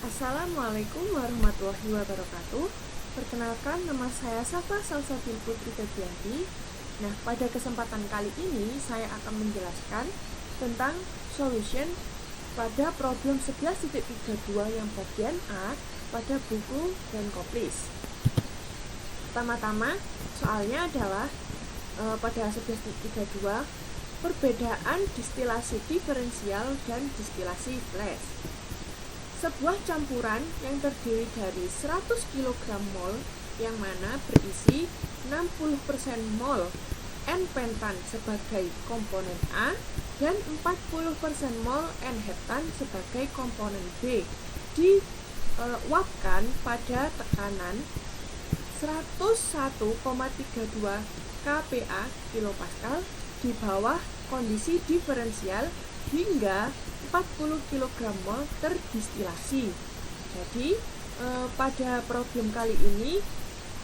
Assalamualaikum warahmatullahi wabarakatuh. Perkenalkan, nama saya Safa Salsabil Putri Febrianti. Nah, pada kesempatan kali ini saya akan menjelaskan tentang solution pada problem 11.32 yang bagian A pada buku dan koplis. Pertama-tama, soalnya adalah pada 11.32 perbedaan distilasi diferensial dan distilasi flash. Sebuah campuran yang terdiri dari 100 kg mol yang mana berisi 60% mol N-pentan sebagai komponen A dan 40% mol N-heptan sebagai komponen B diuapkan pada tekanan 101,32 kPa kilopascal di bawah kondisi diferensial hingga 40 kg mol terdistilasi. Jadi pada problem kali ini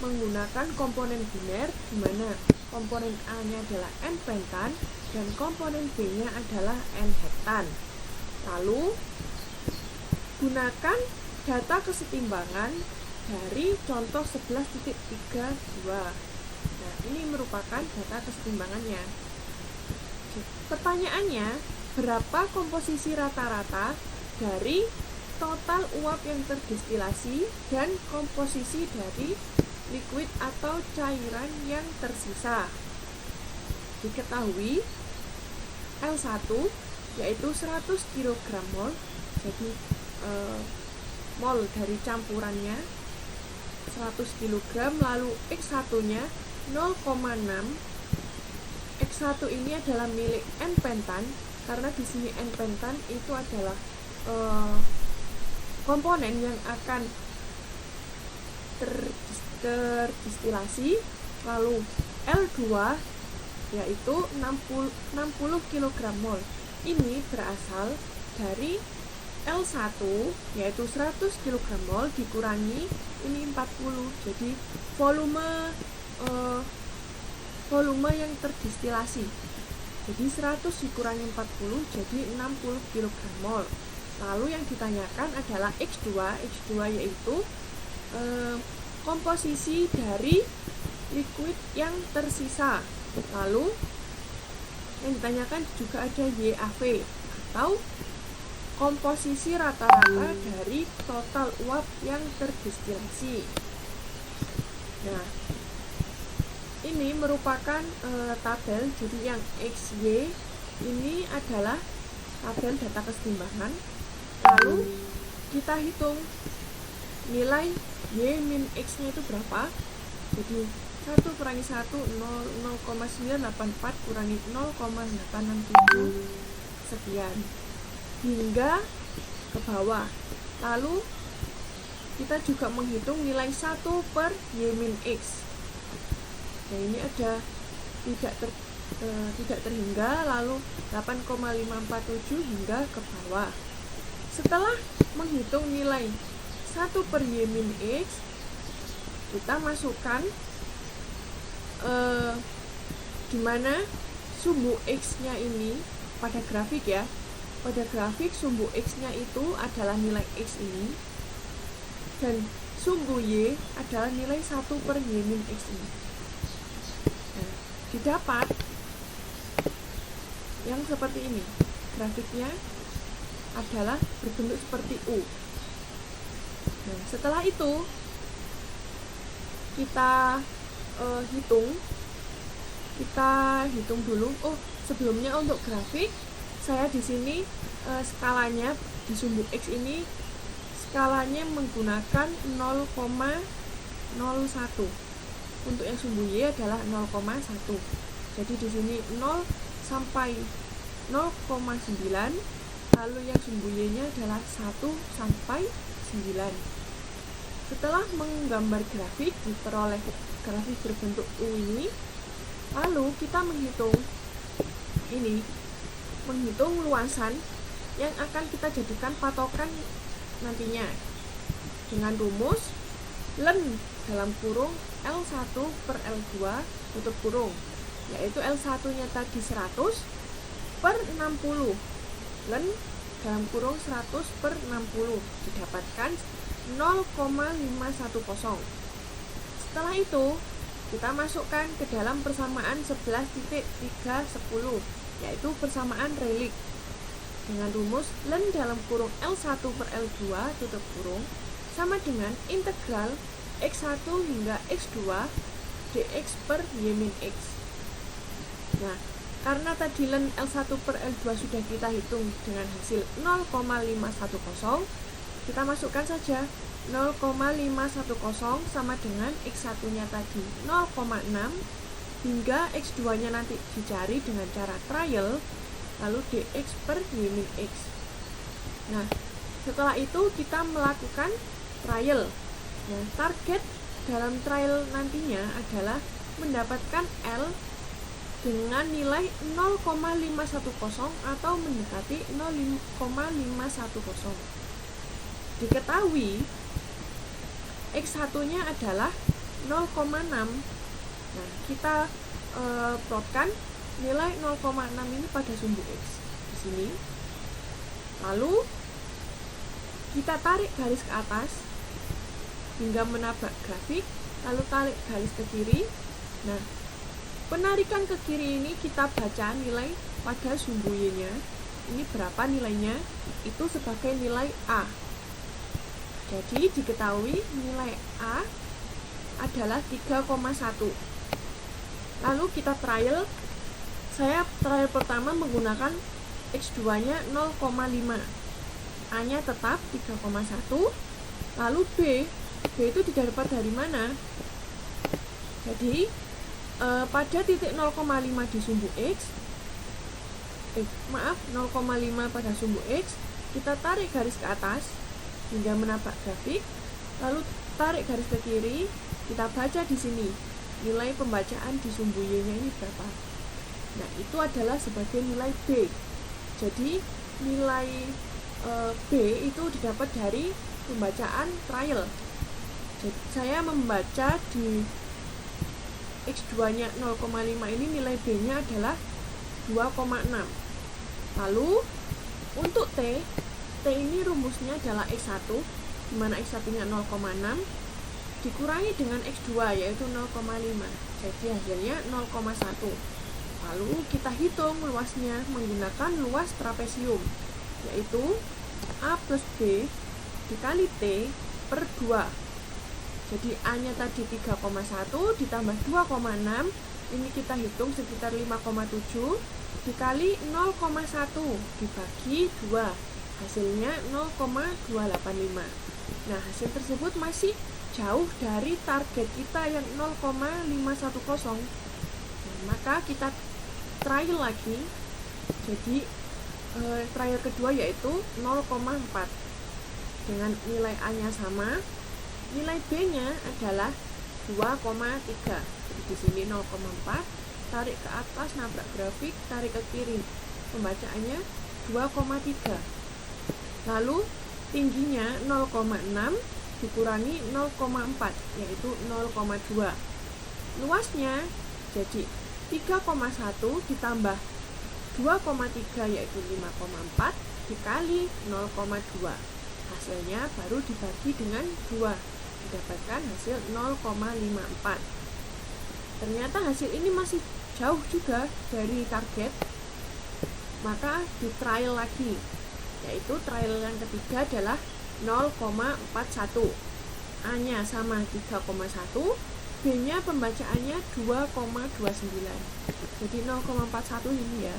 menggunakan komponen biner, di mana komponen A-nya adalah N-pentan dan komponen B-nya adalah N-heptan. Lalu gunakan data kesetimbangan dari contoh 11.32. Nah, ini merupakan data kesetimbangannya. Pertanyaannya, berapa komposisi rata-rata dari total uap yang terdistilasi dan komposisi dari liquid atau cairan yang tersisa? Diketahui L1 yaitu 100 kg mol, jadi mol dari campurannya 100 kg, lalu X1 nya 0,6. X1 ini adalah milik N-pentan karena di sini N-pentan itu adalah komponen yang akan terdistilasi. Lalu L2 yaitu 60 kg mol. Ini berasal dari L1 yaitu 100 kg mol dikurangi ini 40. Jadi volume yang terdistilasi. Jadi 100 dikurangi 40 jadi 60 kg mol. Lalu yang ditanyakan adalah X2. X2 yaitu komposisi dari liquid yang tersisa. Lalu yang ditanyakan juga ada YAV atau komposisi rata-rata dari total uap yang terdistilasi. Nah, ini merupakan tabel, jadi yang XY ini adalah tabel data kesetimbangan. Lalu kita hitung nilai Y min X nya itu berapa. Jadi 1 kurangi 1 0,984 kurangi 0,867 sekian hingga ke bawah. Lalu kita juga menghitung nilai 1 per Y min X. Nah, ini ada tidak terhingga, lalu 8,547 hingga ke bawah. Setelah menghitung nilai 1 per Y min X, kita masukkan di mana sumbu X nya ini pada grafik ya. Pada grafik sumbu X nya itu adalah nilai X ini dan sumbu Y adalah nilai 1 per Y min X ini. Didapat yang seperti ini. Grafiknya adalah berbentuk seperti U. Nah, setelah itu kita hitung dulu. Sebelumnya untuk grafik saya di sini skalanya di sumbu X ini skalanya menggunakan 0,01. Untuk yang sumbu Y adalah 0,1. Jadi di sini 0 sampai 0,9. Lalu yang sumbu Y-nya adalah 1 sampai 9. Setelah menggambar grafik diperoleh grafik berbentuk U ini. Lalu kita menghitung luasan yang akan kita jadikan patokan nantinya dengan rumus len dalam kurung L1 per L2 tutup kurung, yaitu L1 nya tadi 100 per 60 len dalam kurung 100/60 didapatkan 0,510. Setelah itu kita masukkan ke dalam persamaan 11.310, yaitu persamaan Rayleigh dengan rumus ln dalam kurung L1/L2 tutup kurung sama dengan integral x1 hingga x2 dx per y min x. Nah, karena tadi ln L1/L2 sudah kita hitung dengan hasil 0,510, kita masukkan saja 0,510 sama dengan x1-nya tadi 0,6 hingga x2-nya nanti dicari dengan cara trial, lalu dx per y min x. Nah, setelah itu kita melakukan trial. Nah, target dalam trial nantinya adalah mendapatkan L dengan nilai 0,510 atau mendekati 0,510. Diketahui x1-nya adalah 0,6. Nah, kita plotkan nilai 0,6 ini pada sumbu x di sini. Lalu kita tarik garis ke atas hingga menabrak grafik, lalu tarik garis ke kiri. Nah, penarikan ke kiri ini kita baca nilai pada sumbu y-nya. Ini berapa nilainya? Itu sebagai nilai A. Jadi diketahui nilai A adalah 3,1. Lalu kita trial. Saya trial pertama menggunakan x2-nya 0,5. A-nya tetap 3,1. Lalu B itu didapat dari mana? Jadi pada titik 0,5 di sumbu x, 0,5 pada sumbu x, kita tarik garis ke atas hingga menabrak grafik, lalu tarik garis ke kiri, kita baca di sini nilai pembacaan di sumbu y-nya ini berapa. Nah, itu adalah sebagai nilai B. Jadi nilai B itu didapat dari pembacaan trial. Jadi saya membaca di x2-nya 0,5 ini nilai B-nya adalah 2,6. Lalu untuk T ini rumusnya adalah x1, di mana x1-nya 0,6 dikurangi dengan x2 yaitu 0,5. Jadi hasilnya 0,1. Lalu kita hitung luasnya menggunakan luas trapesium, yaitu A plus B dikali T per 2. Jadi A-nya tadi 3,1 ditambah 2,6, ini kita hitung sekitar 5,7 dikali 0,1 dibagi 2, hasilnya 0,285. Nah, hasil tersebut masih jauh dari target kita yang 0,510. Nah, maka kita trial lagi. Jadi trial kedua yaitu 0,4 dengan nilai A-nya sama. Nilai B-nya adalah 2,3. Jadi di sini 0,4, tarik ke atas nabrak grafik, tarik ke kiri. Pembacaannya 2,3. Lalu tingginya 0,6 dikurangi 0,4 yaitu 0,2. Luasnya jadi 3,1 ditambah 2,3 yaitu 5,4 dikali 0,2. Hasilnya baru dibagi dengan 2, didapatkan hasil 0,54. Ternyata hasil ini masih jauh juga dari target. Maka di trial lagi, yaitu trial yang ketiga adalah 0,41. A-nya sama 3,1, B-nya pembacaannya 2,29. Jadi 0,41 ini ya.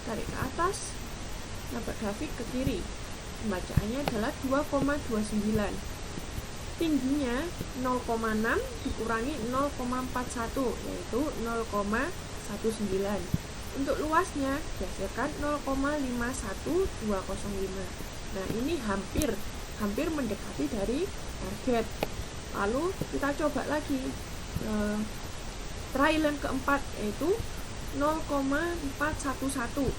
Tarik ke atas, nabrak grafik ke kiri. Pembacaannya adalah 2,29. Tingginya 0,6 dikurangi 0,41 yaitu 0,19. Untuk luasnya dihasilkan 0,51205. Nah, ini hampir mendekati dari target. Lalu kita coba lagi trial yang keempat yaitu 0,411.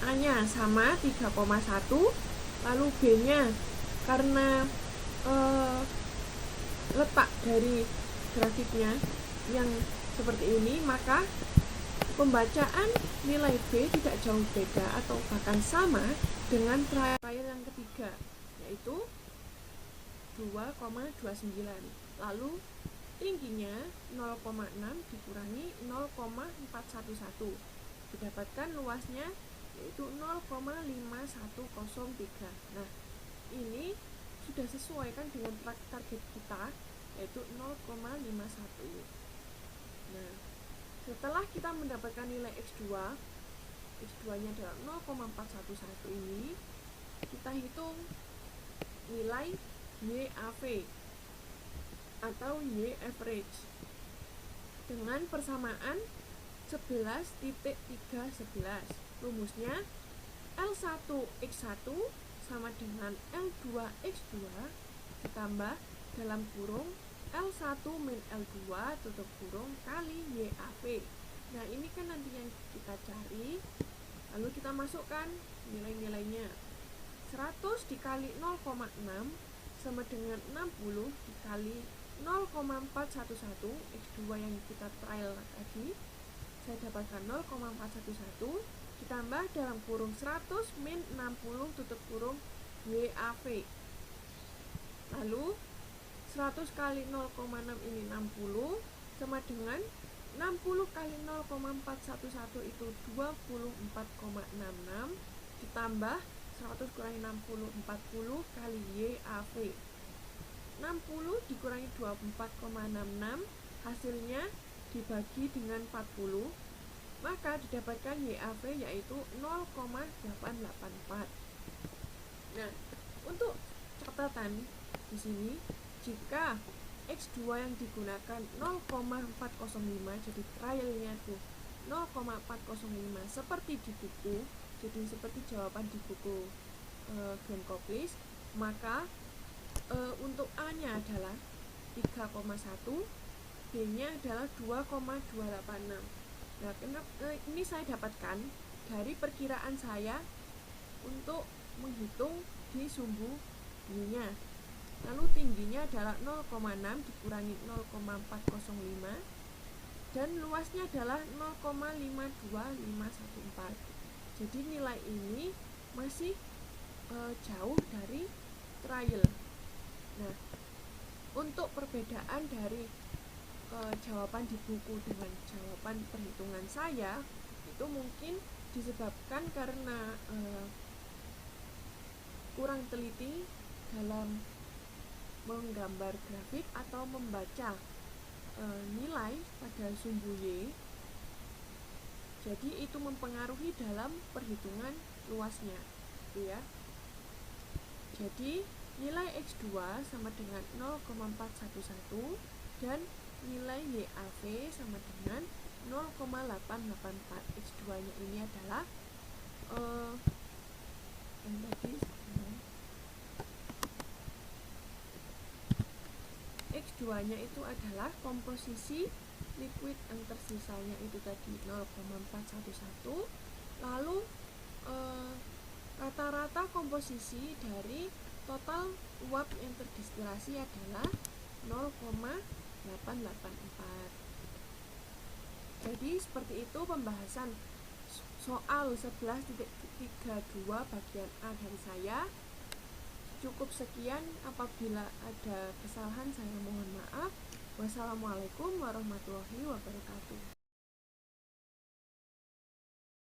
A-nya sama 3,1, lalu B-nya karena letak dari grafiknya yang seperti ini, maka pembacaan nilai B tidak jauh beda atau bahkan sama dengan trial yang ketiga, yaitu 2,29. Lalu tingginya 0,6 dikurangi 0,411, didapatkan luasnya yaitu 0,5103. Nah, ini sudah sesuai kan dengan target kita, yaitu 0,51. Nah, setelah kita mendapatkan nilai X2 nya adalah 0,411 ini, kita hitung nilai YAV atau Y average dengan persamaan 11.311. Rumusnya L1X1 sama dengan L2X2 ditambah dalam kurung L1 min L2 tutup kurung kali YAV. Nah, ini kan nanti yang kita cari. Lalu kita masukkan nilai-nilainya. 100 dikali 0,6 sama dengan 60 dikali 0,411 X2 yang kita trial tadi. Saya dapatkan 0,411 ditambah dalam kurung 100 min 60 tutup kurung YAV. Lalu 100 kali 0,6 ini 60 sama dengan 60 kali 0,411 itu 24,66 ditambah 100 kurangi 60, 40 kali YAV. 60 dikurangi 24,66, hasilnya dibagi dengan 40, maka didapatkan YAV yaitu 0,884. Nah, untuk catatan di sini, jika X2 yang digunakan 0,405, jadi trialnya tuh 0,405 seperti di buku, jadi seperti jawaban di buku Genkoplis, maka untuk A-nya adalah 3,1, B-nya adalah 2,286. Nah, ini saya dapatkan dari perkiraan saya untuk menghitung di sumbu B-nya. Lalu tingginya adalah 0,6 dikurangi 0,405 dan luasnya adalah 0,52514. Jadi nilai ini masih jauh dari trial. Nah, untuk perbedaan dari jawaban di buku dengan jawaban perhitungan saya itu mungkin disebabkan karena kurang teliti dalam menggambar grafik atau membaca nilai pada sumbu Y. Jadi itu mempengaruhi dalam perhitungan luasnya, gitu ya. Jadi nilai X2 sama dengan 0,411 dan nilai YAV sama dengan 0,884. X2 nya ini adalah yang tadi X2 nya itu adalah komposisi liquid yang tersisanya itu tadi 0,411, lalu rata-rata komposisi dari total uap yang terdistilasi adalah 0,884. Jadi seperti itu pembahasan soal 11.32 bagian A dari saya. Cukup sekian, apabila ada kesalahan saya mohon maaf. Wassalamualaikum warahmatullahi wabarakatuh.